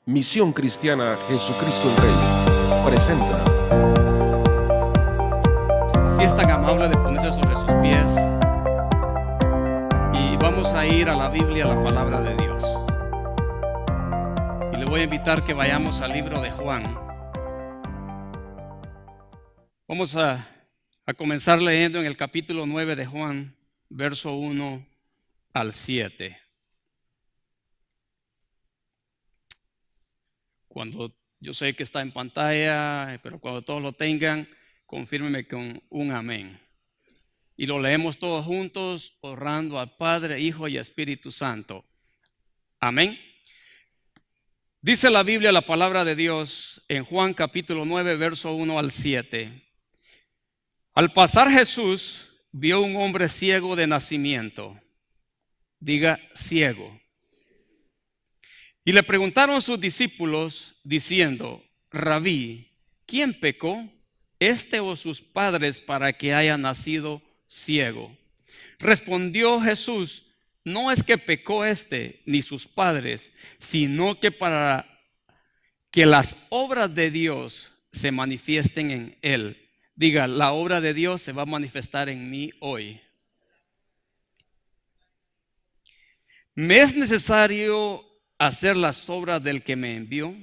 Misión Cristiana Jesucristo el Rey presenta. Si es tan amable de ponerse sobre sus pies y vamos a ir a la Biblia, a la palabra de Dios. Y le voy a invitar que vayamos al libro de Juan. Vamos a comenzar leyendo en el capítulo 9 de Juan, verso 1 al 7. Cuando yo sé que está en pantalla, pero cuando todos lo tengan, confírmeme con un amén. Y lo leemos todos juntos, honrando al Padre, Hijo y Espíritu Santo. Amén. Dice la Biblia, la palabra de Dios, en Juan capítulo 9, verso 1 al 7. Al pasar Jesús, vio un hombre ciego de nacimiento. Diga, ciego. Y le preguntaron sus discípulos, diciendo, Rabí, ¿quién pecó, este o sus padres, para que haya nacido ciego? Respondió Jesús, no es que pecó este ni sus padres, sino que para que las obras de Dios se manifiesten en él. Diga, la obra de Dios se va a manifestar en mí hoy. Me es necesario hacer las obras del que me envió,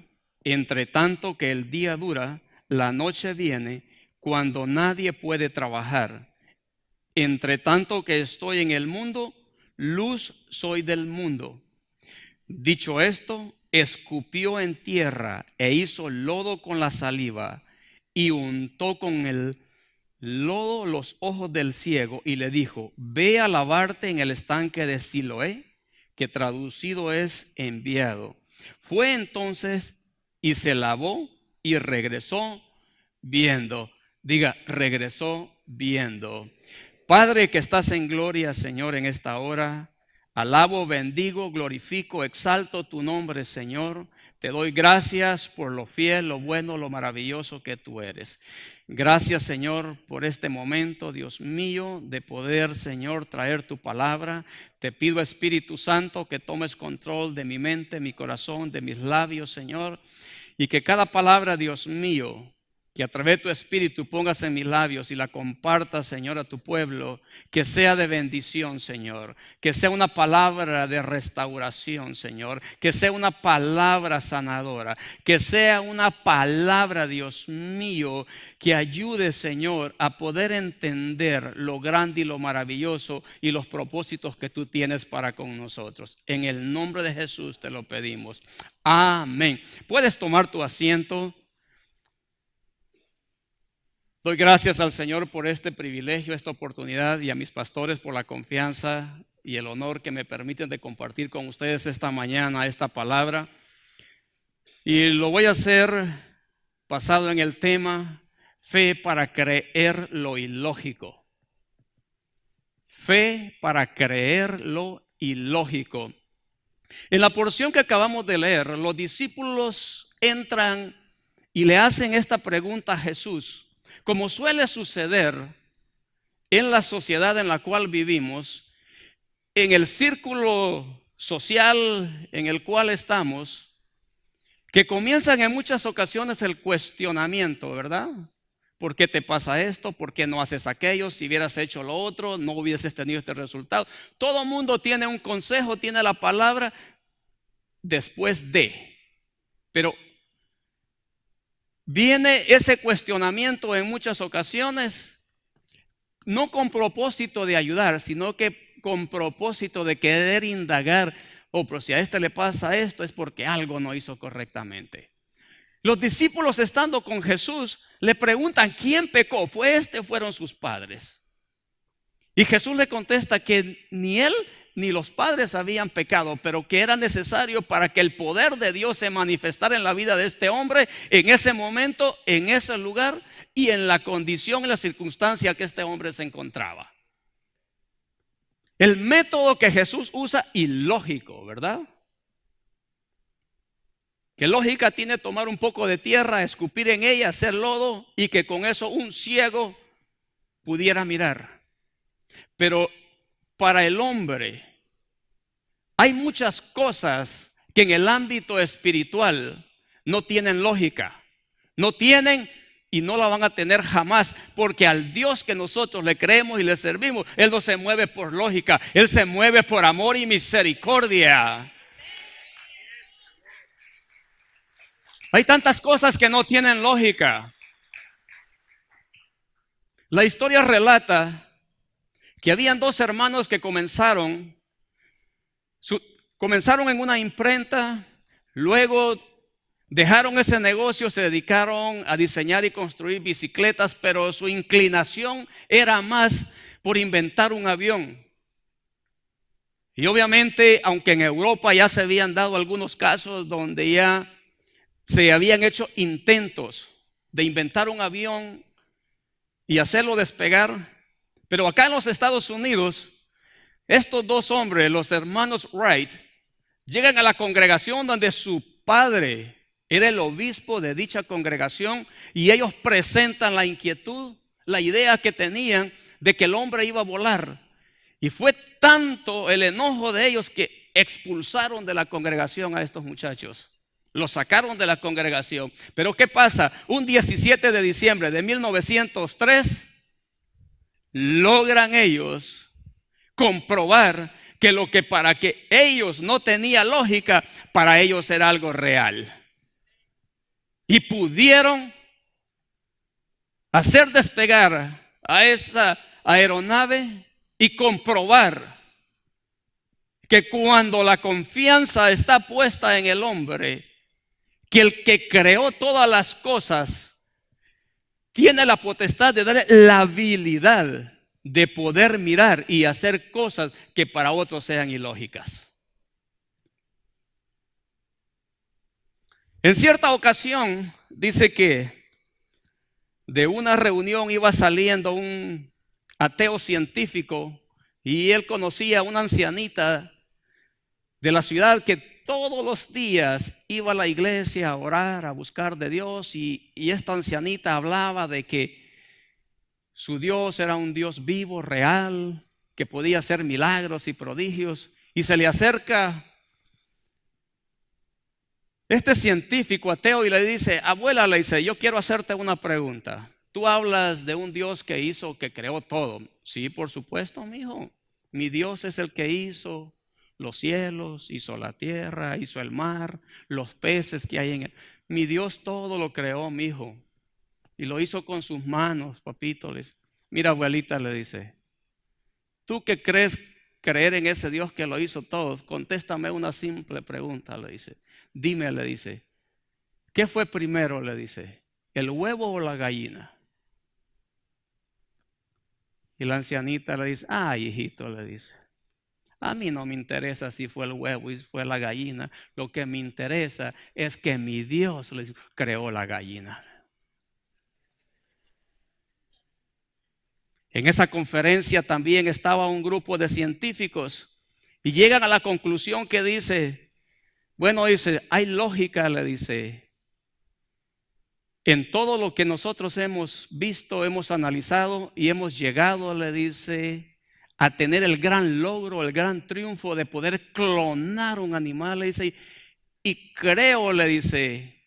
entre tanto que el día dura, la noche viene, cuando nadie puede trabajar. Entre tanto que estoy en el mundo, luz soy del mundo. Dicho esto, escupió en tierra e hizo lodo con la saliva y untó con el lodo los ojos del ciego y le dijo, ve a lavarte en el estanque de Siloé, que traducido es enviado. Fue entonces y se lavó y regresó viendo. Diga, regresó viendo. Padre que estás en gloria, Señor, en esta hora, alabo, bendigo, glorifico, exalto tu nombre, Señor. Te doy gracias por lo fiel, lo bueno, lo maravilloso que tú eres. Gracias, Señor, por este momento, Dios mío, de poder, Señor, traer tu palabra. Te pido, Espíritu Santo, que tomes control de mi mente, mi corazón, de mis labios, Señor, y que cada palabra, Dios mío, que a través de tu Espíritu pongas en mis labios y la compartas, Señor, a tu pueblo, que sea de bendición, Señor, que sea una palabra de restauración, Señor, que sea una palabra sanadora, que sea una palabra, Dios mío, que ayude, Señor, a poder entender lo grande y lo maravilloso y los propósitos que tú tienes para con nosotros. En el nombre de Jesús te lo pedimos. Amén. Puedes tomar tu asiento. Doy gracias al Señor por este privilegio, esta oportunidad y a mis pastores por la confianza y el honor que me permiten de compartir con ustedes esta mañana esta palabra. Y lo voy a hacer basado en el tema fe para creer lo ilógico. Fe para creer lo ilógico. En la porción que acabamos de leer, los discípulos entran y le hacen esta pregunta a Jesús. Como suele suceder en la sociedad en la cual vivimos, en el círculo social en el cual estamos, que comienzan en muchas ocasiones el cuestionamiento, ¿verdad? ¿Por qué te pasa esto? ¿Por qué no haces aquello? Si hubieras hecho lo otro, no hubieses tenido este resultado. Todo mundo tiene un consejo, tiene la palabra después de, pero viene ese cuestionamiento en muchas ocasiones, no con propósito de ayudar, sino que con propósito de querer indagar, pero si a este le pasa esto es porque algo no hizo correctamente. Los discípulos estando con Jesús le preguntan, ¿quién pecó? ¿Fue este o fueron sus padres? Y Jesús le contesta que ni él ni los padres habían pecado, pero que era necesario para que el poder de Dios se manifestara en la vida de este hombre, en ese momento, en ese lugar y en la condición, en la circunstancia que este hombre se encontraba. El método que Jesús usa, ilógico, ¿verdad? ¿Qué lógica tiene tomar un poco de tierra, escupir en ella, hacer lodo y que con eso un ciego pudiera mirar? Pero para el hombre hay muchas cosas que en el ámbito espiritual no tienen lógica. No tienen y no la van a tener jamás, porque al Dios que nosotros le creemos y le servimos, Él no se mueve por lógica, Él se mueve por amor y misericordia. Hay tantas cosas que no tienen lógica. La historia relata que habían dos hermanos que comenzaron en una imprenta, luego dejaron ese negocio, se dedicaron a diseñar y construir bicicletas, pero su inclinación era más por inventar un avión. Y obviamente, aunque en Europa ya se habían dado algunos casos donde ya se habían hecho intentos de inventar un avión y hacerlo despegar, pero acá en los Estados Unidos, estos dos hombres, los hermanos Wright, llegan a la congregación donde su padre era el obispo de dicha congregación, y ellos presentan la inquietud, la idea que tenían de que el hombre iba a volar. Y fue tanto el enojo de ellos que expulsaron de la congregación a estos muchachos. Los sacaron de la congregación. Pero ¿qué pasa? Un 17 de diciembre de 1903, logran ellos comprobar que lo que para que ellos no tenía lógica, para ellos era algo real. Y pudieron hacer despegar a esa aeronave y comprobar que cuando la confianza está puesta en el hombre, que el que creó todas las cosas tiene la potestad de darle la habilidad de poder mirar y hacer cosas que para otros sean ilógicas. En cierta ocasión dice que de una reunión iba saliendo un ateo científico y él conocía a una ancianita de la ciudad que todos los días iba a la iglesia a orar, a buscar de Dios, y esta ancianita hablaba de que su Dios era un Dios vivo, real, que podía hacer milagros y prodigios. Y se le acerca este científico ateo y le dice: abuela, le dice, yo quiero hacerte una pregunta. Tú hablas de un Dios que hizo, que creó todo. Sí, por supuesto, mijo. Mi Dios es el que hizo los cielos, hizo la tierra, hizo el mar, los peces que hay en él. Mi Dios todo lo creó, mijo. Y lo hizo con sus manos, papito. Le dice: mira, abuelita, le dice, ¿tú que crees creer en ese Dios que lo hizo todo? Contéstame una simple pregunta, le dice. Dime, le dice, ¿qué fue primero? Le dice, ¿el huevo o la gallina? Y la ancianita le dice: ay, hijito, le dice, a mí no me interesa si fue el huevo y fue la gallina. Lo que me interesa es que mi Dios, le dice, creó la gallina. En esa conferencia también estaba un grupo de científicos y llegan a la conclusión que dice, bueno, dice, hay lógica, le dice, en todo lo que nosotros hemos visto, hemos analizado y hemos llegado, le dice, a tener el gran logro, el gran triunfo de poder clonar un animal, le dice, y creo, le dice,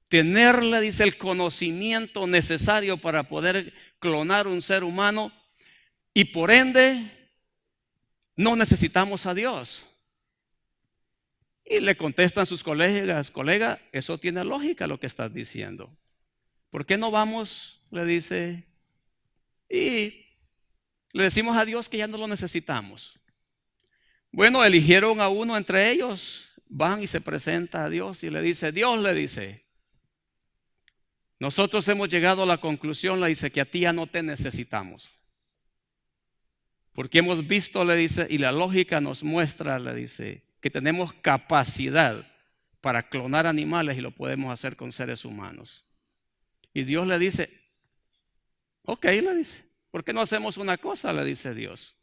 tener, le dice, el conocimiento necesario para poder clonar un ser humano, y por ende no necesitamos a Dios. Y le contestan sus colegas: colega, eso tiene lógica lo que estás diciendo. ¿Por qué no vamos? Le dice, y le decimos a Dios que ya no lo necesitamos. Bueno, eligieron a uno entre ellos, van y se presenta a Dios y le dice: Dios, le dice, nosotros hemos llegado a la conclusión, le dice, que a ti ya no te necesitamos. Porque hemos visto, le dice, y la lógica nos muestra, le dice, que tenemos capacidad para clonar animales y lo podemos hacer con seres humanos. Y Dios le dice: ok, le dice, ¿por qué no hacemos una cosa? Le dice Dios.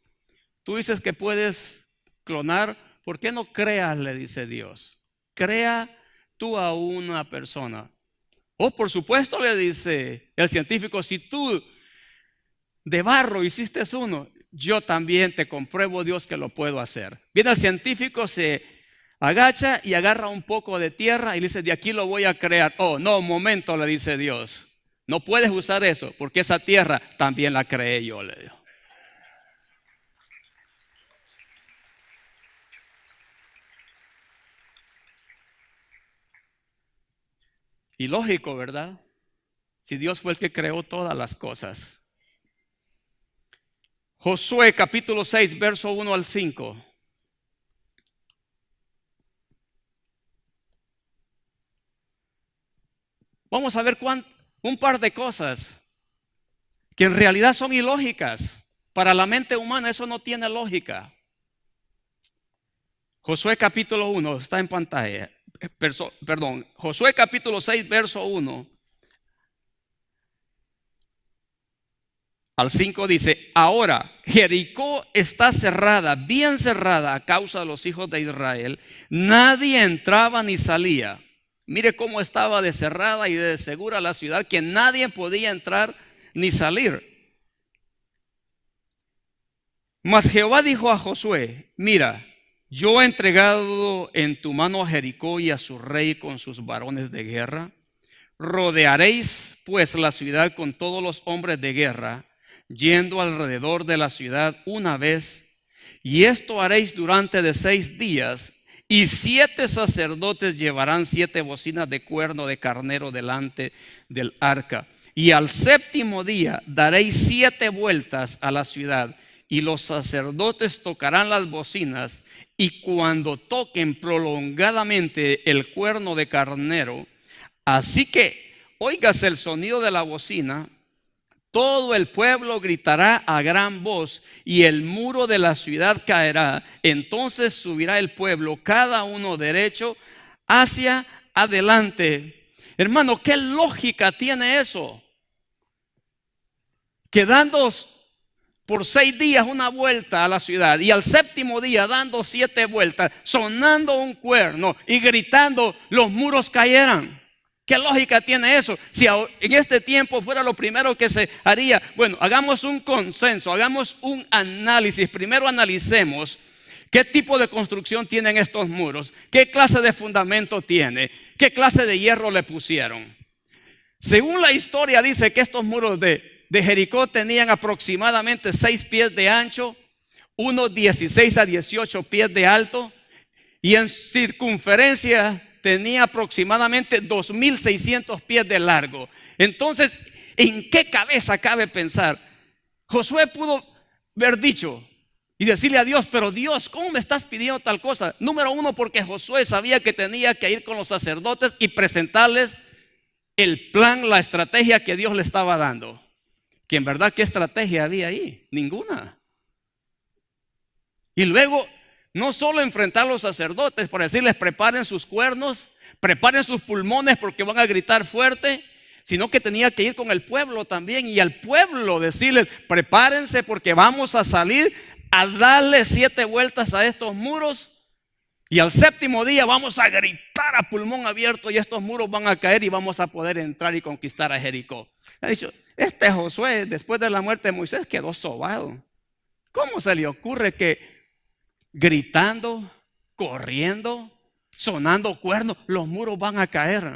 Tú dices que puedes clonar, ¿por qué no creas? Le dice Dios. Crea tú a una persona. Oh, por supuesto, le dice el científico, si tú de barro hiciste uno, yo también te compruebo, Dios, que lo puedo hacer. Viene el científico, se Agacha y agarra un poco de tierra y le dice, de aquí lo voy a crear. Oh, no, un momento, le dice Dios. No puedes usar eso porque esa tierra también la creé yo, le digo. Y lógico, ¿verdad? Si Dios fue el que creó todas las cosas. Josué capítulo 6, verso 1 al 5. Vamos a ver un par de cosas que en realidad son ilógicas. Para la mente humana eso no tiene lógica. Josué capítulo 1, está en pantalla. Josué capítulo 6, verso 1 al 5 dice, ahora Jericó está cerrada, bien cerrada a causa de los hijos de Israel. Nadie entraba ni salía. Mire cómo estaba de cerrada y de segura la ciudad, que nadie podía entrar ni salir. Mas Jehová dijo a Josué, mira, yo he entregado en tu mano a Jericó y a su rey con sus varones de guerra. Rodearéis pues la ciudad con todos los hombres de guerra, yendo alrededor de la ciudad una vez, y esto haréis durante de 6 días, y 7 sacerdotes llevarán 7 bocinas de cuerno de carnero delante del arca. Y al 7º día daréis 7 vueltas a la ciudad, y los sacerdotes tocarán las bocinas, y cuando toquen prolongadamente el cuerno de carnero, así que oigas el sonido de la bocina, todo el pueblo gritará a gran voz y el muro de la ciudad caerá. Entonces subirá el pueblo, cada uno derecho hacia adelante. Hermano, ¿qué lógica tiene eso? Que dando por 6 días una vuelta a la ciudad y al 7º día dando 7 vueltas, sonando un cuerno y gritando, los muros cayeran. ¿Qué lógica tiene eso? Si en este tiempo fuera lo primero que se haría, bueno, hagamos un consenso, hagamos un análisis. Primero analicemos qué tipo de construcción tienen estos muros, qué clase de fundamento tiene, qué clase de hierro le pusieron. Según la historia dice que estos muros de Jericó tenían aproximadamente 6 pies de ancho, unos 16 a 18 pies de alto y en circunferencia tenía aproximadamente 2.600 pies de largo. Entonces, ¿en qué cabeza cabe pensar? Josué pudo haber dicho y decirle a Dios, pero Dios, ¿cómo me estás pidiendo tal cosa? Número 1, porque Josué sabía que tenía que ir con los sacerdotes y presentarles el plan, la estrategia que Dios le estaba dando. Que en verdad, ¿qué estrategia había ahí? Ninguna. Y luego, no solo enfrentar a los sacerdotes para decirles preparen sus cuernos, preparen sus pulmones porque van a gritar fuerte, sino que tenía que ir con el pueblo también y al pueblo decirles prepárense porque vamos a salir a darle 7 vueltas a estos muros y al 7º día vamos a gritar a pulmón abierto y estos muros van a caer y vamos a poder entrar y conquistar a Jericó. Ha dicho, este Josué después de la muerte de Moisés quedó sobado. ¿Cómo se le ocurre que gritando, corriendo, sonando cuernos, los muros van a caer?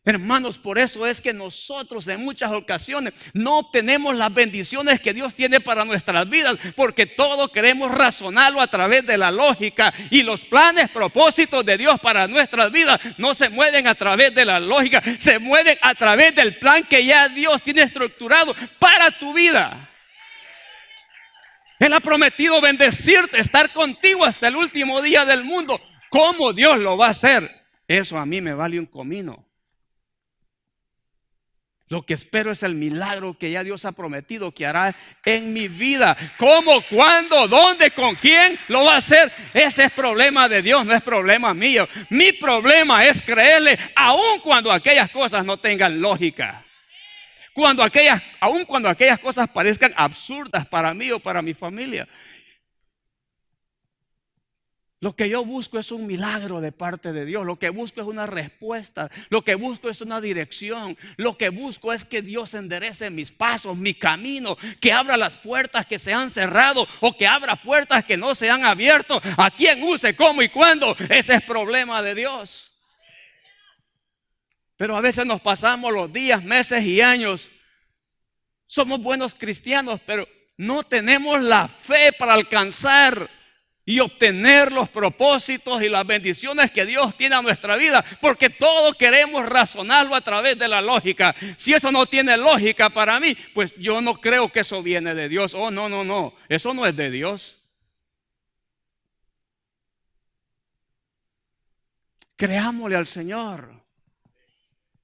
Hermanos, por eso es que nosotros en muchas ocasiones no obtenemos las bendiciones que Dios tiene para nuestras vidas, porque todo queremos razonarlo a través de la lógica, y los planes, propósitos de Dios para nuestras vidas no se mueven a través de la lógica, se mueven a través del plan que ya Dios tiene estructurado para tu vida. Él ha prometido bendecirte, estar contigo hasta el último día del mundo. ¿Cómo Dios lo va a hacer? Eso a mí me vale un comino. Lo que espero es el milagro que ya Dios ha prometido que hará en mi vida. ¿Cómo, cuándo, dónde, con quién lo va a hacer? Ese es problema de Dios, no es problema mío. Mi problema es creerle aun cuando aquellas cosas no tengan lógica. Aun cuando aquellas cosas parezcan absurdas para mí o para mi familia. Lo que yo busco es un milagro de parte de Dios. Lo que busco es una respuesta. Lo que busco es una dirección. Lo que busco es que Dios enderece mis pasos, mi camino, que abra las puertas que se han cerrado o que abra puertas que no se han abierto. A quién use, cómo y cuándo, ese es problema de Dios. Pero a veces nos pasamos los días, meses y años. Somos buenos cristianos, pero no tenemos la fe para alcanzar y obtener los propósitos y las bendiciones que Dios tiene a nuestra vida, porque todo queremos razonarlo a través de la lógica. Si eso no tiene lógica para mí, pues yo no creo que eso viene de Dios. Oh, no, eso no es de Dios. Creámosle al Señor.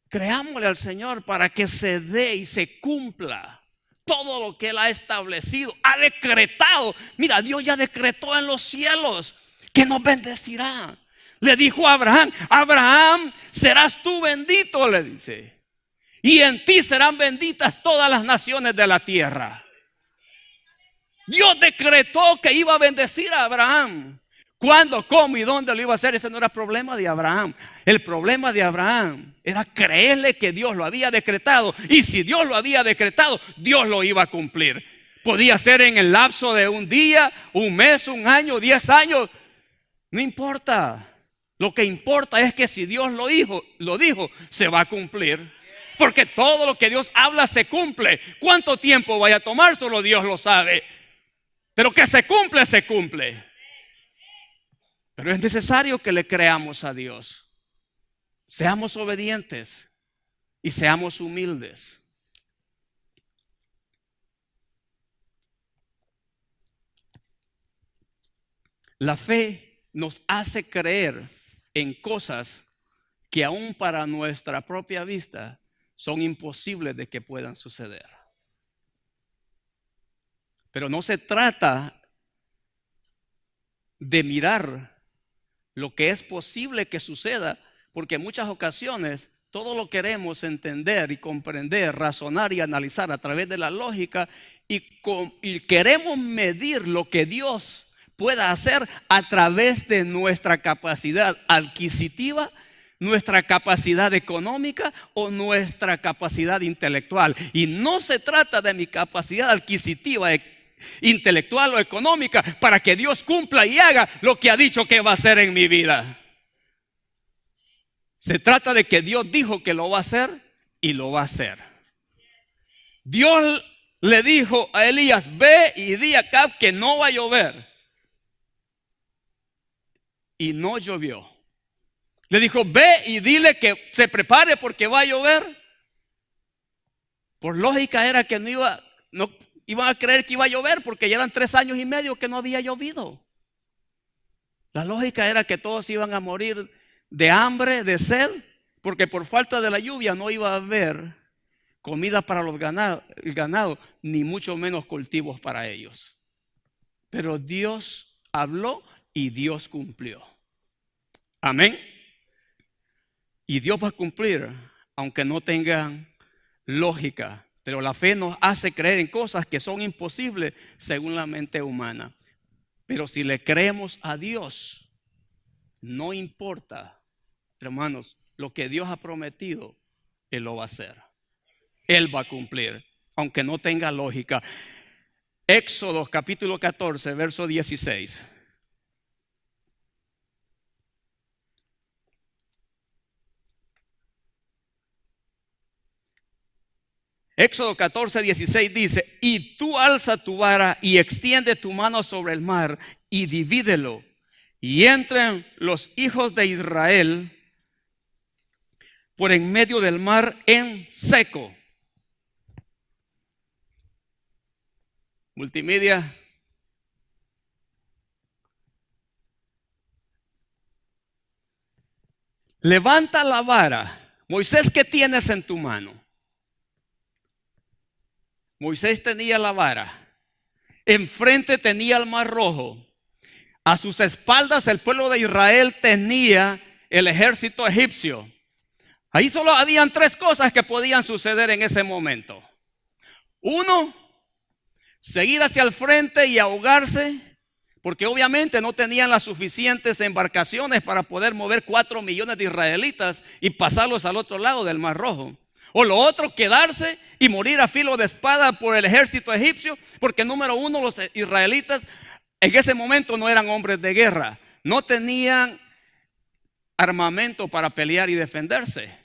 Creámosle al Señor para que se dé y se cumpla todo lo que Él ha establecido, ha decretado. Mira, Dios ya decretó en los cielos que nos bendecirá. Le dijo a Abraham: Abraham, serás tú bendito, le dice, y en ti serán benditas todas las naciones de la tierra. Dios decretó que iba a bendecir a Abraham. ¿Cuándo, cómo y dónde lo iba a hacer? Ese no era el problema de Abraham. El problema de Abraham era creerle que Dios lo había decretado. Y si Dios lo había decretado, Dios lo iba a cumplir. Podía ser en el lapso de un día, un mes, un año, 10 años. No importa. Lo que importa es que si Dios lo dijo, se va a cumplir. Porque todo lo que Dios habla se cumple. ¿Cuánto tiempo vaya a tomar? Solo Dios lo sabe. Pero que se cumple, se cumple. Pero es necesario que le creamos a Dios. Seamos obedientes y seamos humildes. La fe nos hace creer en cosas que aún para nuestra propia vista son imposibles de que puedan suceder. Pero no se trata de mirar lo que es posible que suceda, porque en muchas ocasiones todo lo queremos entender y comprender, razonar y analizar a través de la lógica, y queremos medir lo que Dios pueda hacer a través de nuestra capacidad adquisitiva, nuestra capacidad económica o nuestra capacidad intelectual. Y no se trata de mi capacidad adquisitiva, intelectual o económica, para que Dios cumpla y haga lo que ha dicho que va a hacer en mi vida. Se trata de que Dios dijo que lo va a hacer y lo va a hacer. Dios le dijo a Elías: ve y di a Acab que no va a llover. Y no llovió. Le dijo: ve y dile que se prepare porque va a llover. Por lógica era que no iban a creer que iba a llover, porque ya eran 3 años y medio que no había llovido. La lógica era que todos iban a morir de hambre, de sed, porque por falta de la lluvia no iba a haber comida para el ganado, ni mucho menos cultivos para ellos. Pero Dios habló y Dios cumplió. Amén. Y Dios va a cumplir, aunque no tengan lógica. Pero la fe nos hace creer en cosas que son imposibles según la mente humana. Pero si le creemos a Dios, no importa, hermanos, lo que Dios ha prometido, Él lo va a hacer. Él va a cumplir, aunque no tenga lógica. Éxodo capítulo 14, verso 16. Éxodo 14, 16 dice: y tú alza tu vara y extiende tu mano sobre el mar y divídelo, y entren los hijos de Israel por en medio del mar en seco. Multimedia. Levanta la vara. Moisés, ¿qué tienes en tu mano? Moisés tenía la vara. Enfrente tenía el mar rojo. A sus espaldas el pueblo de Israel tenía el ejército egipcio. Ahí solo habían 3 cosas que podían suceder en ese momento. 1, seguir hacia el frente y ahogarse, porque obviamente no tenían las suficientes embarcaciones para poder mover 4 millones de israelitas y pasarlos al otro lado del Mar Rojo. O lo otro, quedarse y morir a filo de espada por el ejército egipcio, porque número uno, los israelitas en ese momento no eran hombres de guerra, no tenían armamento para pelear y defenderse.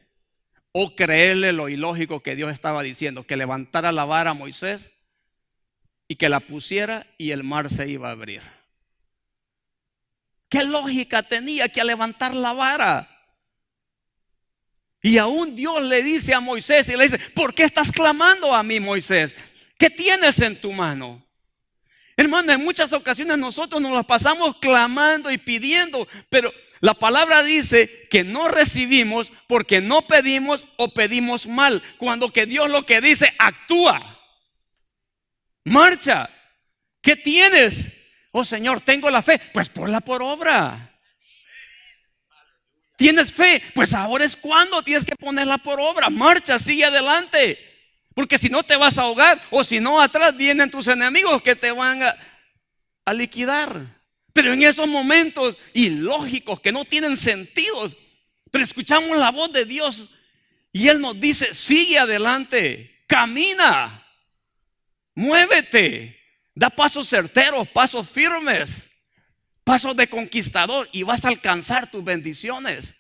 O creerle lo ilógico que Dios estaba diciendo, que levantara la vara a Moisés y que la pusiera y el mar se iba a abrir. ¿Qué lógica tenía que levantar la vara? Y aún Dios le dice a Moisés y le dice: ¿por qué estás clamando a mí, Moisés? ¿Qué tienes en tu mano? Hermano, en muchas ocasiones nosotros nos la pasamos clamando y pidiendo, pero la palabra dice que no recibimos porque no pedimos o pedimos mal, cuando que Dios lo que dice: actúa, marcha. ¿Qué tienes? Oh Señor, tengo la fe. Pues ponla por obra. ¿Tienes fe? Pues ahora es cuando tienes que ponerla por obra. Marcha, sigue adelante. Porque si no te vas a ahogar, o si no, atrás vienen tus enemigos que te van a liquidar. Pero en esos momentos ilógicos que no tienen sentido, pero escuchamos la voz de Dios y Él nos dice: sigue adelante, camina, muévete, da pasos certeros, pasos firmes, pasos de conquistador, y vas a alcanzar tus bendiciones.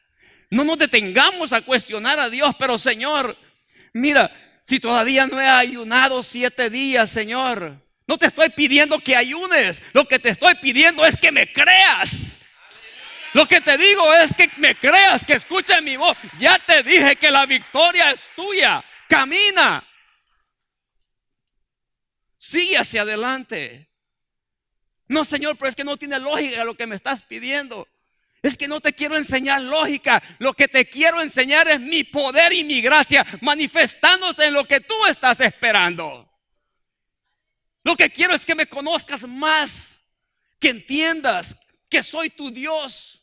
No nos detengamos a cuestionar a Dios: pero Señor, mira, si todavía no he ayunado 7 días, Señor, no te estoy pidiendo que ayunes. Lo que te estoy pidiendo es que me creas. Lo que te digo es que me creas, que escuches mi voz. Ya te dije que la victoria es tuya. Camina, sigue hacia adelante. No, Señor, pero es que no tiene lógica lo que me estás pidiendo. Es que no te quiero enseñar lógica. Lo que te quiero enseñar es mi poder y mi gracia manifestándose en lo que tú estás esperando. Lo que quiero es que me conozcas más, que entiendas que soy tu Dios,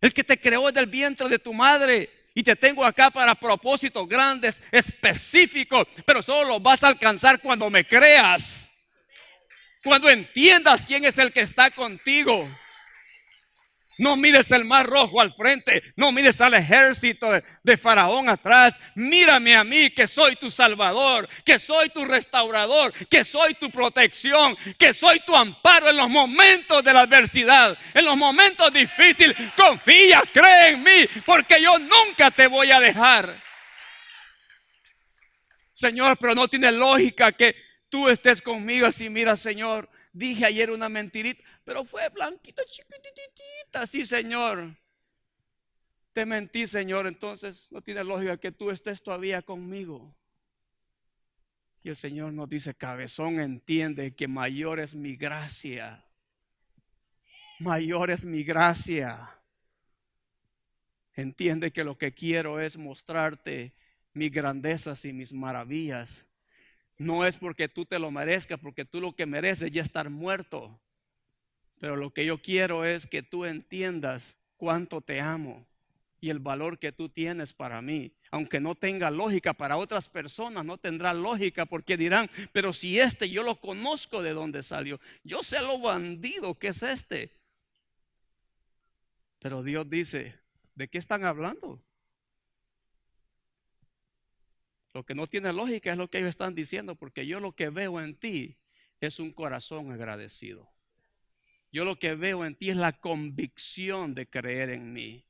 el que te creó desde el vientre de tu madre, y te tengo acá para propósitos grandes, específicos, pero solo los vas a alcanzar cuando me creas, cuando entiendas quién es el que está contigo. No mires el Mar Rojo al frente, no mires al ejército de Faraón atrás. Mírame a mí, que soy tu Salvador, que soy tu restaurador, que soy tu protección, que soy tu amparo en los momentos de la adversidad, en los momentos difíciles. Confía, cree en mí, porque yo nunca te voy a dejar. Señor, pero no tiene lógica que tú estés conmigo así. Mira, Señor, dije ayer una mentirita, pero fue blanquita, chiquititita. Sí, Señor, te mentí, Señor. Entonces no tiene lógica que tú estés todavía conmigo. Y el Señor nos dice: cabezón, entiende que mayor es mi gracia. Mayor es mi gracia. Entiende que lo que quiero es mostrarte mis grandezas y mis maravillas. No es porque tú te lo merezcas, porque tú lo que mereces ya estar muerto. Pero lo que yo quiero es que tú entiendas cuánto te amo y el valor que tú tienes para mí. Aunque no tenga lógica para otras personas, no tendrá lógica, porque dirán: pero si yo lo conozco de dónde salió, yo sé lo bandido que es este. Pero Dios dice: ¿de qué están hablando? Lo que no tiene lógica es lo que ellos están diciendo, porque yo lo que veo en ti es un corazón agradecido. Yo lo que veo en ti es la convicción de creer en mí.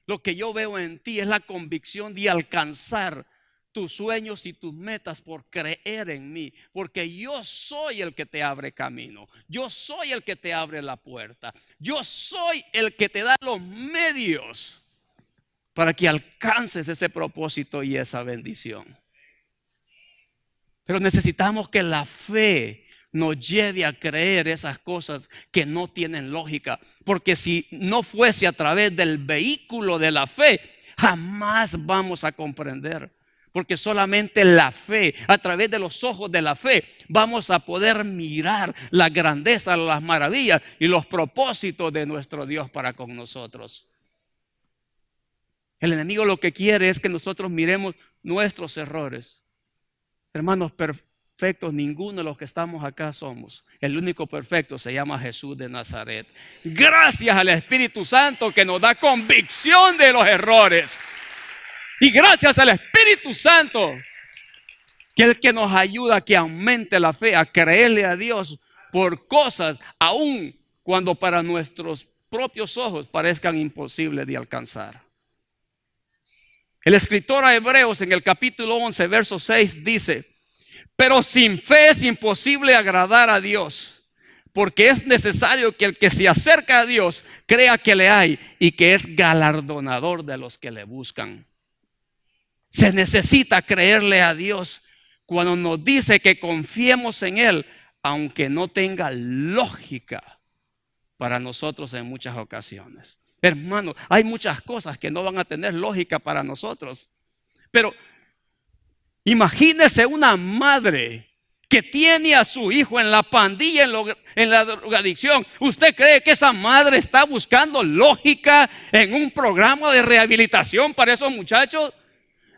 Lo que yo veo en ti es la convicción de alcanzar tus sueños y tus metas por creer en mí. Porque yo soy el que te abre camino. Yo soy el que te abre la puerta. Yo soy el que te da los medios para que alcances ese propósito y esa bendición. Pero necesitamos que la fe nos lleve a creer esas cosas que no tienen lógica. Porque si no fuese a través del vehículo de la fe, jamás vamos a comprender. Porque solamente la fe, a través de los ojos de la fe, vamos a poder mirar la grandeza, las maravillas y los propósitos de nuestro Dios para con nosotros. El enemigo lo que quiere es que nosotros miremos nuestros errores. Hermanos, perfectos, ninguno de los que estamos acá somos. El único perfecto se llama Jesús de Nazaret. Gracias al Espíritu Santo que nos da convicción de los errores. Y gracias al Espíritu Santo que es el que nos ayuda a que aumente la fe, a creerle a Dios por cosas, aun cuando para nuestros propios ojos parezcan imposibles de alcanzar. El escritor a Hebreos en el capítulo 11, verso 6 dice: pero sin fe es imposible agradar a Dios, porque es necesario que el que se acerca a Dios crea que le hay y que es galardonador de los que le buscan. Se necesita creerle a Dios cuando nos dice que confiemos en Él, aunque no tenga lógica para nosotros en muchas ocasiones. Hermano, hay muchas cosas que no van a tener lógica para nosotros. Pero imagínese una madre que tiene a su hijo en la pandilla, en la drogadicción. ¿Usted cree que esa madre está buscando lógica en un programa de rehabilitación para esos muchachos?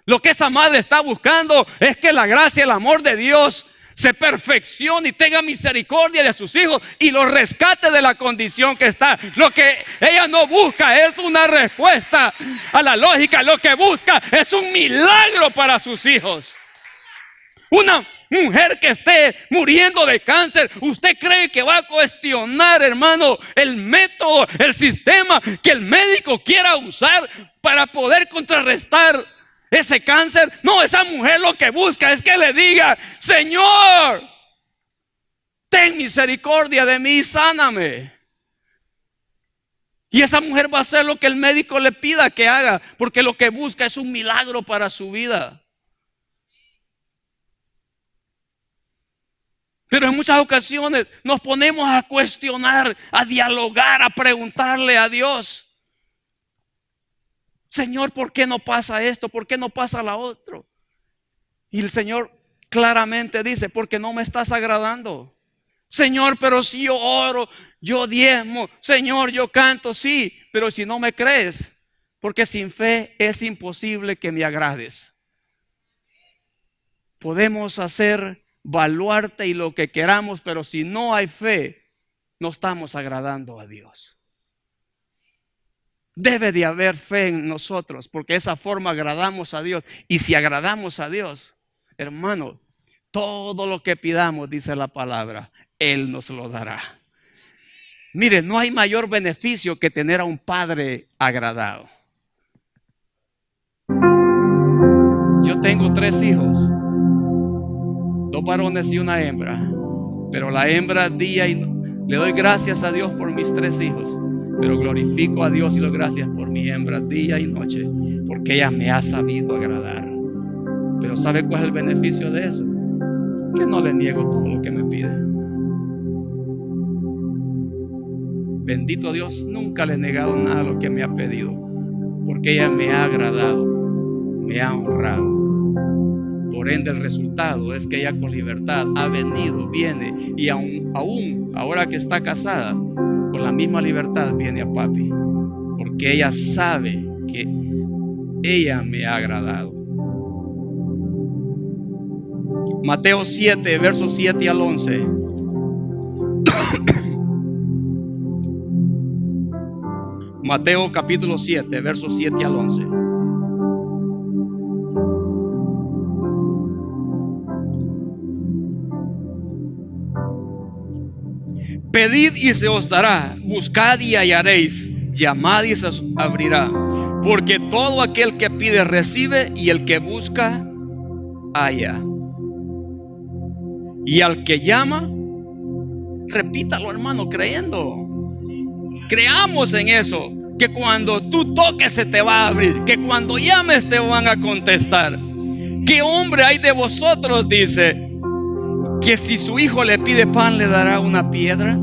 Lo que esa madre está buscando es que la gracia y el amor de Dios se perfeccione y tenga misericordia de sus hijos y los rescate de la condición que está. Lo que ella no busca es una respuesta a la lógica. Lo que busca es un milagro para sus hijos. Una mujer que esté muriendo de cáncer, ¿usted cree que va a cuestionar, hermano, el método, el sistema que el médico quiera usar para poder contrarrestar ese cáncer? No, esa mujer lo que busca es que le diga: Señor, ten misericordia de mí y sáname. Y esa mujer va a hacer lo que el médico le pida que haga, porque lo que busca es un milagro para su vida. Pero en muchas ocasiones nos ponemos a cuestionar, a dialogar, a preguntarle a Dios: Señor, ¿por qué no pasa esto? ¿Por qué no pasa lo otro? Y el Señor claramente dice: porque no me estás agradando. Señor, pero si yo oro, yo diezmo, Señor, yo canto, sí, pero si no me crees, porque sin fe es imposible que me agrades. Podemos hacer baluarte y lo que queramos, pero si no hay fe, no estamos agradando a Dios. Debe de haber fe en nosotros, porque de esa forma agradamos a Dios. Y si agradamos a Dios, hermano, todo lo que pidamos, dice la palabra, Él nos lo dará. Mire, no hay mayor beneficio que tener a un padre agradado. Yo tengo 3 hijos, 2 varones y una hembra. Pero la hembra día y le doy gracias a Dios por mis 3 hijos. Pero glorifico a Dios y le doy gracias por mi hembra día y noche, porque ella me ha sabido agradar. Pero ¿sabe cuál es el beneficio de eso? Que no le niego todo lo que me pide. Bendito Dios, nunca le he negado nada de lo que me ha pedido, porque ella me ha agradado, me ha honrado. Por ende, el resultado es que ella con libertad ha venido, viene, y aún ahora que está casada, con la misma libertad viene a papi, porque ella sabe que ella me ha agradado. Mateo 7, versos 7 al 11. Mateo capítulo 7, versos 7 al 11. Pedid y se os dará, buscad y hallaréis, llamad y se os abrirá. Porque todo aquel que pide recibe, y el que busca halla. Y al que llama, repítalo, hermano, creyendo. Creamos en eso, que cuando tú toques se te va a abrir, que cuando llames te van a contestar. ¿Qué hombre hay de vosotros, dice, que si su hijo le pide pan le dará una piedra?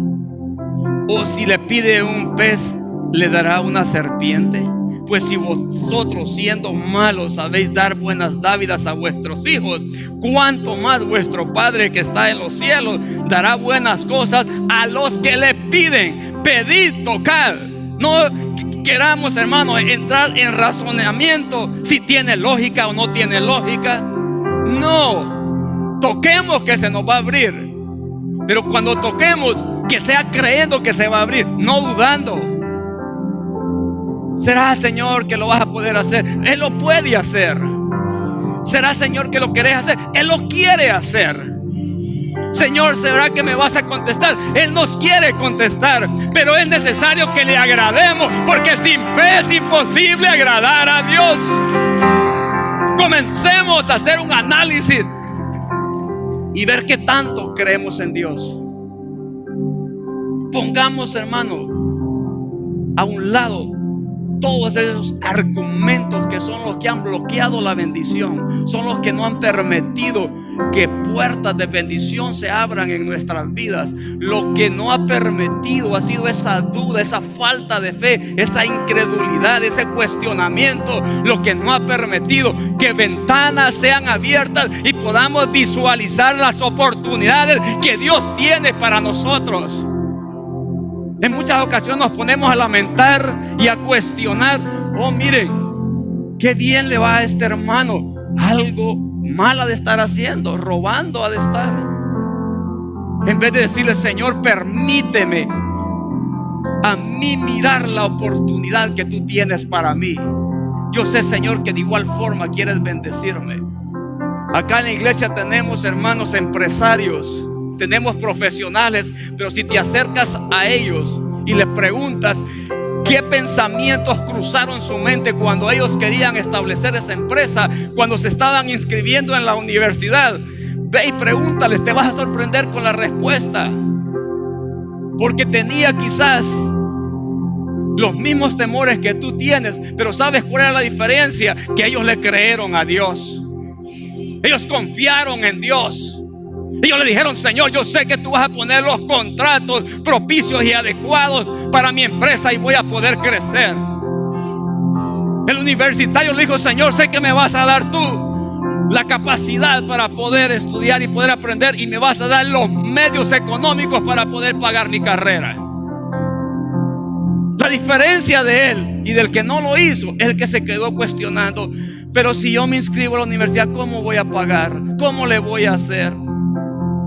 ¿O si le pide un pez le dará una serpiente? Pues si vosotros, siendo malos, sabéis dar buenas dádivas a vuestros hijos, cuánto más vuestro Padre que está en los cielos dará buenas cosas a los que le piden. Pedid, tocad. No queramos, hermano, entrar en razonamiento si tiene lógica o no tiene lógica. No. toquemos que se nos va a abrir. Pero cuando toquemos, que sea creyendo que se va a abrir, no dudando. ¿Será, Señor, que lo vas a poder hacer? Él lo puede hacer. ¿Será, Señor, que lo querés hacer? Él lo quiere hacer. Señor, ¿será que me vas a contestar? Él nos quiere contestar, pero es necesario que le agrademos, porque sin fe es imposible agradar a Dios. Comencemos a hacer un análisis y ver qué tanto creemos en Dios. Pongamos, hermano, a un lado todos esos argumentos que son los que han bloqueado la bendición, son los que no han permitido que puertas de bendición se abran en nuestras vidas. Lo que no ha permitido ha sido esa duda, esa falta de fe, esa incredulidad, ese cuestionamiento. Lo que no ha permitido que ventanas sean abiertas y podamos visualizar las oportunidades que Dios tiene para nosotros. En muchas ocasiones nos ponemos a lamentar y a cuestionar. Oh, mire, qué bien le va a este hermano. Algo mal ha de estar haciendo, robando ha de estar. En vez de decirle: Señor, permíteme a mí mirar la oportunidad que tú tienes para mí. Yo sé, Señor, que de igual forma quieres bendecirme. Acá en la iglesia tenemos hermanos empresarios, tenemos profesionales, pero si te acercas a ellos y les preguntas qué pensamientos cruzaron su mente cuando ellos querían establecer esa empresa, cuando se estaban inscribiendo en la universidad, ve y pregúntales, te vas a sorprender con la respuesta. Porque tenía quizás los mismos temores que tú tienes, pero ¿sabes cuál era la diferencia? Que ellos le creyeron a Dios. Ellos confiaron en Dios. Ellos le dijeron: Señor, yo sé que tú vas a poner los contratos propicios y adecuados para mi empresa y voy a poder crecer. El universitario le dijo: Señor, sé que me vas a dar tú la capacidad para poder estudiar y poder aprender, y me vas a dar los medios económicos para poder pagar mi carrera. La diferencia de él y del que no lo hizo es el que se quedó cuestionando: pero si yo me inscribo a la universidad, ¿cómo voy a pagar? ¿Cómo le voy a hacer?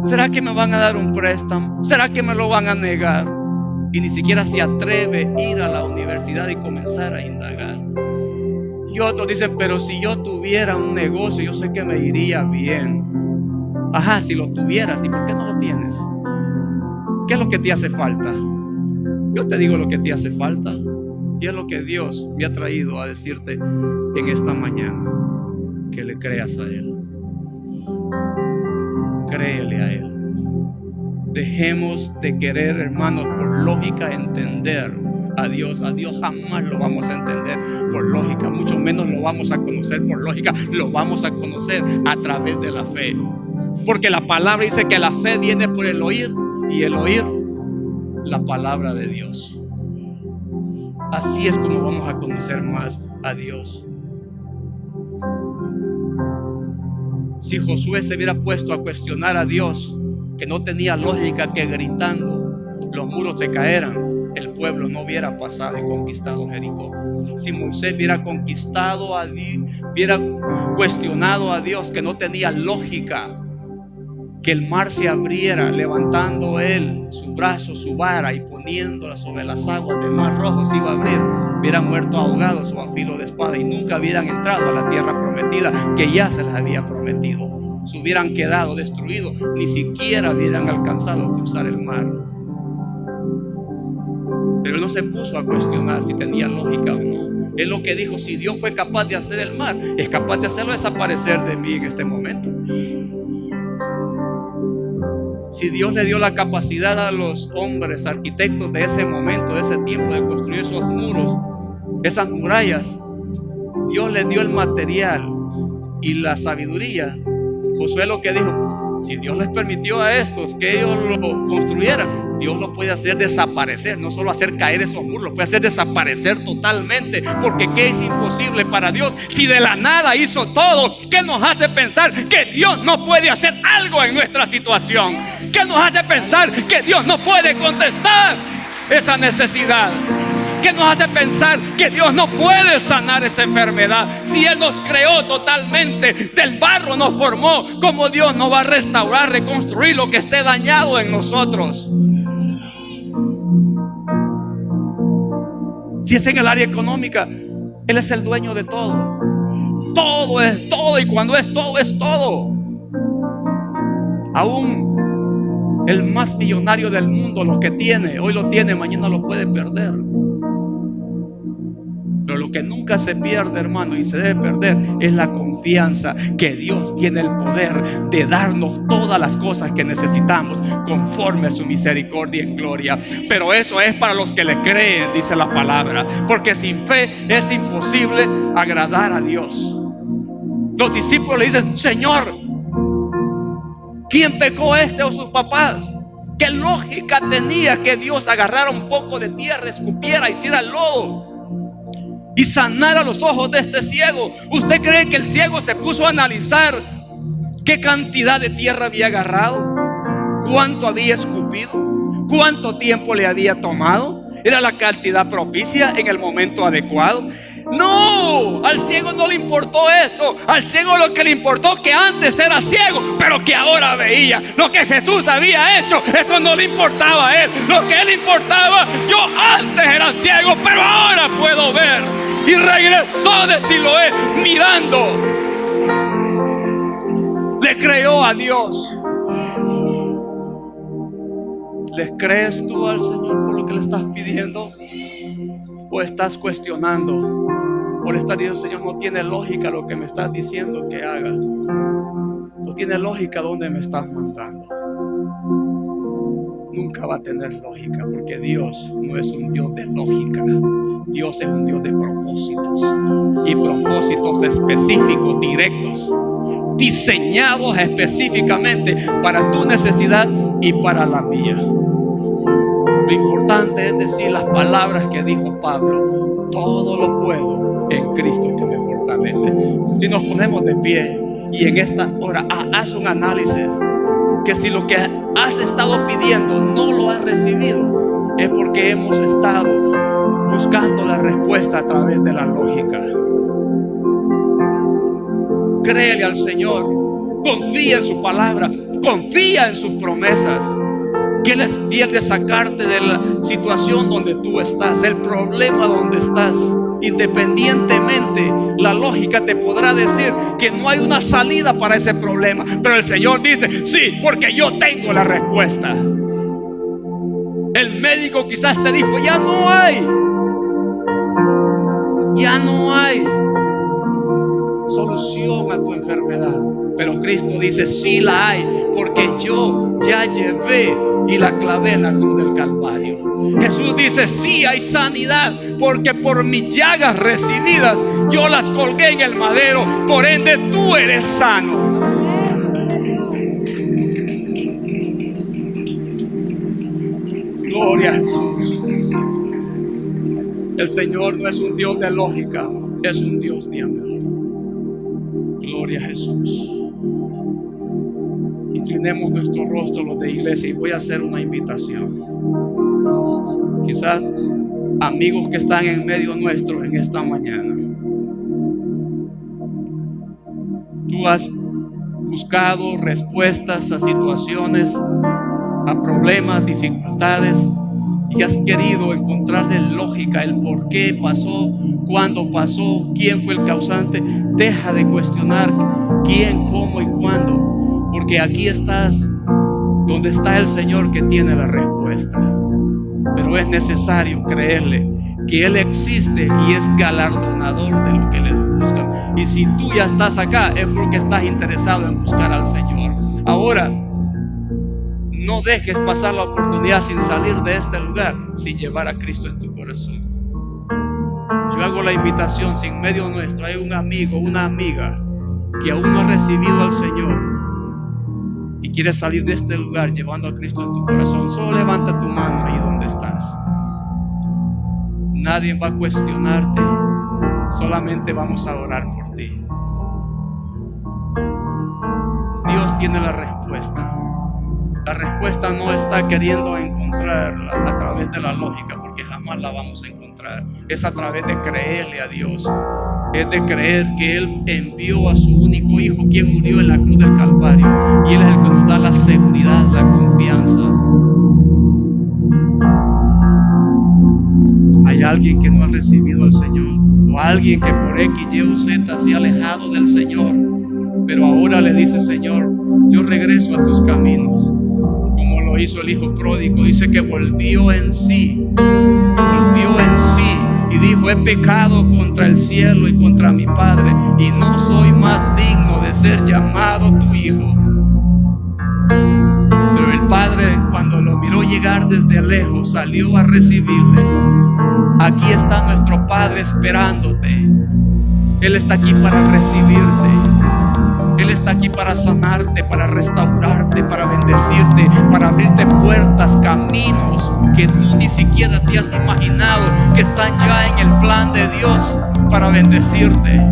¿Será que me van a dar un préstamo? ¿Será que me lo van a negar? Y ni siquiera se atreve a ir a la universidad y comenzar a indagar. Y otros dicen: pero si yo tuviera un negocio, yo sé que me iría bien. Ajá, si lo tuvieras, ¿y por qué no lo tienes? ¿Qué es lo que te hace falta? Yo te digo lo que te hace falta, y es lo que Dios me ha traído a decirte en esta mañana: que le creas a Él. Créele a Él. Dejemos de querer, hermanos, por lógica entender a Dios. A Dios jamás lo vamos a entender por lógica, mucho menos lo vamos a conocer por lógica. Lo vamos a conocer a través de la fe, porque la palabra dice que la fe viene por el oír, y el oír la palabra de Dios. Así es como vamos a conocer más a Dios. Si Josué se hubiera puesto a cuestionar a Dios, que no tenía lógica que gritando los muros se caeran, el pueblo no hubiera pasado y conquistado Jericó. Si Moisés hubiera conquistado a Dios, hubiera cuestionado a Dios, que no tenía lógica que el mar se abriera, levantando él su brazo, su vara, y poniéndola sobre las aguas del mar rojo se iba a abrir, hubieran muerto ahogados o a filo de espada y nunca hubieran entrado a la tierra prometida que ya se les había prometido. Se hubieran quedado destruidos, ni siquiera hubieran alcanzado a cruzar el mar. Pero él no se puso a cuestionar si tenía lógica o no. Él lo que dijo: si Dios fue capaz de hacer el mar, es capaz de hacerlo desaparecer de mí en este momento. Si Dios le dio la capacidad a los hombres arquitectos de ese momento, de ese tiempo, de construir esos muros, esas murallas, Dios les dio el material y la sabiduría. Josué lo que dijo: si Dios les permitió a estos que ellos lo construyeran, Dios lo puede hacer desaparecer, no solo hacer caer esos muros, lo puede hacer desaparecer totalmente. Porque ¿qué es imposible para Dios? Si de la nada hizo todo, ¿qué nos hace pensar que Dios no puede hacer algo en nuestra situación? ¿Qué nos hace pensar que Dios no puede contestar esa necesidad? ¿Qué nos hace pensar que Dios no puede sanar esa enfermedad? Si Él nos creó totalmente, del barro nos formó, ¿cómo Dios no va a restaurar, reconstruir lo que esté dañado en nosotros? Si es en el área económica, Él es el dueño de todo. Todo es todo, y cuando es todo, es todo. Aún el más millonario del mundo, lo que tiene, hoy lo tiene, mañana lo puede perder. Pero lo que nunca se pierde, hermano, y se debe perder, es la confianza que Dios tiene el poder de darnos todas las cosas que necesitamos conforme a su misericordia en gloria. Pero eso es para los que le creen, dice la palabra, porque sin fe es imposible agradar a Dios. Los discípulos le dicen: Señor, ¿quién pecó, este o sus papás? ¿Qué lógica tenía que Dios agarrara un poco de tierra, escupiera, hiciera lodo y sanara los ojos de este ciego? ¿Usted cree que el ciego se puso a analizar qué cantidad de tierra había agarrado? ¿Cuánto había escupido? ¿Cuánto tiempo le había tomado? ¿Era la cantidad propicia en el momento adecuado? No, al ciego no le importó eso. Al ciego lo que le importó, que antes era ciego, pero que ahora veía. Lo que Jesús había hecho, eso no le importaba a él. Lo que él importaba: yo antes era ciego, pero ahora puedo ver. Y regresó de Siloé mirando. Le creyó a Dios. ¿Le crees tú al Señor por lo que le estás pidiendo? ¿O estás cuestionando? ¿O le estás diciendo: Señor, no tiene lógica lo que me estás diciendo que haga? No tiene lógica donde me estás mandando. Nunca va a tener lógica, porque Dios no es un Dios de lógica. Dios es un Dios de propósitos, y propósitos específicos, directos, diseñados específicamente para tu necesidad y para la mía. Lo importante es decir las palabras que dijo Pablo: todo lo puedo en Cristo que me fortalece. Si nos ponemos de pie y en esta hora haz un análisis, que si lo que has estado pidiendo no lo has recibido, es porque hemos estado buscando la respuesta a través de la lógica. Créele al Señor, confía en su palabra, confía en sus promesas, que Él es fiel de sacarte de la situación donde tú estás, el problema donde estás. Independientemente, la lógica te podrá decir que no hay una salida para ese problema, pero el Señor dice: sí, porque yo tengo la respuesta. El médico quizás te dijo: ya no hay solución a tu enfermedad, pero Cristo dice: sí la hay, porque yo ya llevé y la clavé en la cruz del Calvario. Jesús dice: sí hay sanidad, porque por mis llagas recibidas yo las colgué en el madero, por ende tú eres sano. Gloria a Jesús. El Señor no es un Dios de lógica, es un Dios de amor. Gloria a Jesús. Inclinemos nuestro rostro, los de iglesia, y voy a hacer una invitación. Quizás amigos que están en medio nuestro en esta mañana, tú has buscado respuestas a situaciones, a problemas, dificultades, y has querido encontrarle lógica, el por qué pasó, cuándo pasó, quién fue el causante. Deja de cuestionar quién, cómo y cuándo, porque aquí estás donde está el Señor, que tiene la respuesta. Pero es necesario creerle que Él existe y es galardonador de lo que le buscan. Y si tú ya estás acá, es porque estás interesado en buscar al Señor. Ahora, no dejes pasar la oportunidad sin salir de este lugar, sin llevar a Cristo en tu corazón. Yo hago la invitación: si en medio nuestro hay un amigo, una amiga que aún no ha recibido al Señor y quiere salir de este lugar llevando a Cristo en tu corazón, solo levanta tu mano ahí donde estás. Nadie va a cuestionarte, solamente vamos a orar por ti. Dios tiene la respuesta. La respuesta no está queriendo encontrarla a través de la lógica, porque jamás la vamos a encontrar. nuestra es a través de creerle a Dios. Es de creer que Él envió a su único Hijo, quien murió en la cruz del Calvario, y Él es el que nos da la seguridad, la confianza. Hay alguien que no ha recibido al Señor, o alguien que por X, Y o Z se ha alejado del Señor, pero ahora le dice: Señor, yo regreso a tus caminos, como lo hizo el hijo pródigo. Dice que volvió en sí y dijo: he pecado contra el cielo y contra mi Padre, y no soy más digno de ser llamado tu hijo. Pero el Padre, cuando lo miró llegar desde lejos, salió a recibirle. Aquí está nuestro Padre esperándote. Él está aquí para recibirte. Él está aquí para sanarte, para restaurarte, para bendecirte, para abrirte puertas, caminos que tú ni siquiera te has imaginado, que están ya en el plan de Dios para bendecirte.